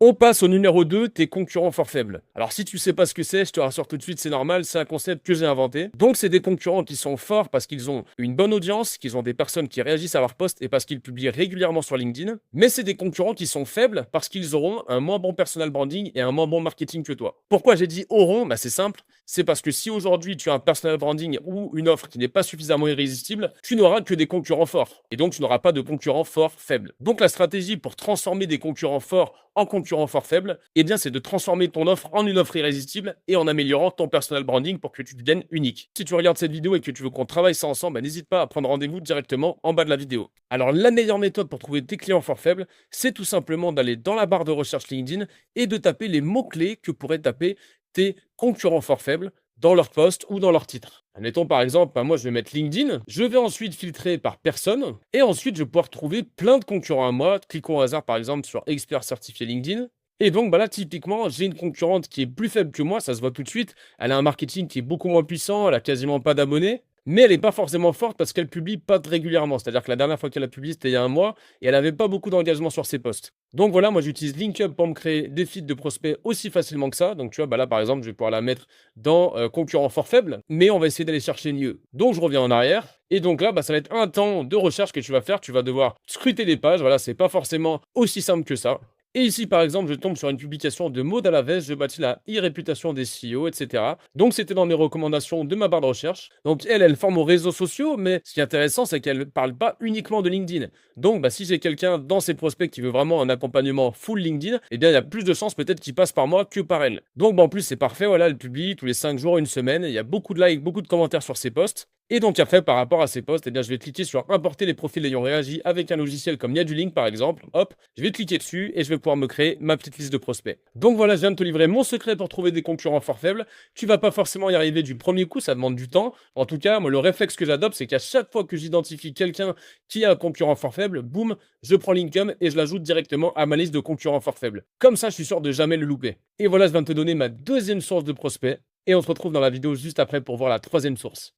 On passe au numéro 2, tes concurrents forts faibles. Alors si tu sais pas ce que c'est, je te rassure tout de suite, c'est normal, c'est un concept que j'ai inventé. Donc c'est des concurrents qui sont forts parce qu'ils ont une bonne audience, qu'ils ont des personnes qui réagissent à leurs posts et parce qu'ils publient régulièrement sur LinkedIn. Mais c'est des concurrents qui sont faibles parce qu'ils auront un moins bon personal branding et un moins bon marketing que toi. Pourquoi j'ai dit auront? Bah c'est simple, c'est parce que si aujourd'hui tu as un personal branding ou une offre qui n'est pas suffisamment irrésistible, tu n'auras que des concurrents forts. Et donc tu n'auras pas de concurrents forts faibles. Donc la stratégie pour transformer des concurrents forts en concurrent fort faible, eh bien, c'est de transformer ton offre en une offre irrésistible et en améliorant ton personal branding pour que tu deviennes unique. Si tu regardes cette vidéo et que tu veux qu'on travaille ça ensemble, bah, n'hésite pas à prendre rendez-vous directement en bas de la vidéo. Alors, la meilleure méthode pour trouver tes clients forts faibles, c'est tout simplement d'aller dans la barre de recherche LinkedIn et de taper les mots-clés que pourraient taper tes concurrents forts faibles dans leur post ou dans leur titre. Admettons par exemple, bah, moi je vais mettre LinkedIn, je vais ensuite filtrer par personne, et ensuite je vais pouvoir trouver plein de concurrents à moi. Cliquons au hasard par exemple sur expert certifié LinkedIn. Et donc bah là typiquement j'ai une concurrente qui est plus faible que moi, ça se voit tout de suite. Elle a un marketing qui est beaucoup moins puissant, elle a quasiment pas d'abonnés. Mais elle n'est pas forcément forte parce qu'elle publie pas régulièrement. C'est-à-dire que la dernière fois qu'elle a publié, c'était il y a un mois, et elle n'avait pas beaucoup d'engagement sur ses posts. Donc voilà, moi j'utilise LinkUp pour me créer des feeds de prospects aussi facilement que ça. Donc tu vois, bah là par exemple, je vais pouvoir la mettre dans concurrent fort faible, mais on va essayer d'aller chercher mieux. Donc je reviens en arrière. Et donc là, bah, ça va être un temps de recherche que tu vas faire. Tu vas devoir scruter les pages. Voilà, c'est pas forcément aussi simple que ça. Et ici, par exemple, je tombe sur une publication de Maud Alavès, je bâtis la e-réputation des CEO, etc. Donc, c'était dans mes recommandations de ma barre de recherche. Donc, elle forme aux réseaux sociaux, mais ce qui est intéressant, c'est qu'elle ne parle pas uniquement de LinkedIn. Donc, bah, si j'ai quelqu'un dans ses prospects qui veut vraiment un accompagnement full LinkedIn, eh bien, il y a plus de chances peut-être qu'il passe par moi que par elle. Donc, bah, en plus, c'est parfait. Voilà, elle publie tous les 5 jours, une semaine. Il y a beaucoup de likes, beaucoup de commentaires sur ses posts. Et donc après, par rapport à ces posts, eh bien, je vais cliquer sur importer les profils ayant réagi avec un logiciel comme Yadulink par exemple. Hop, je vais cliquer dessus et je vais pouvoir me créer ma petite liste de prospects. Donc voilà, je viens de te livrer mon secret pour trouver des concurrents fort faibles. Tu vas pas forcément y arriver du premier coup, ça demande du temps. En tout cas, moi, le réflexe que j'adopte, c'est qu'à chaque fois que j'identifie quelqu'un qui a un concurrent fort faible, boum, je prends Linkum et je l'ajoute directement à ma liste de concurrents fort faibles. Comme ça, je suis sûr de jamais le louper. Et voilà, je viens de te donner ma deuxième source de prospects. Et on se retrouve dans la vidéo juste après pour voir la troisième source.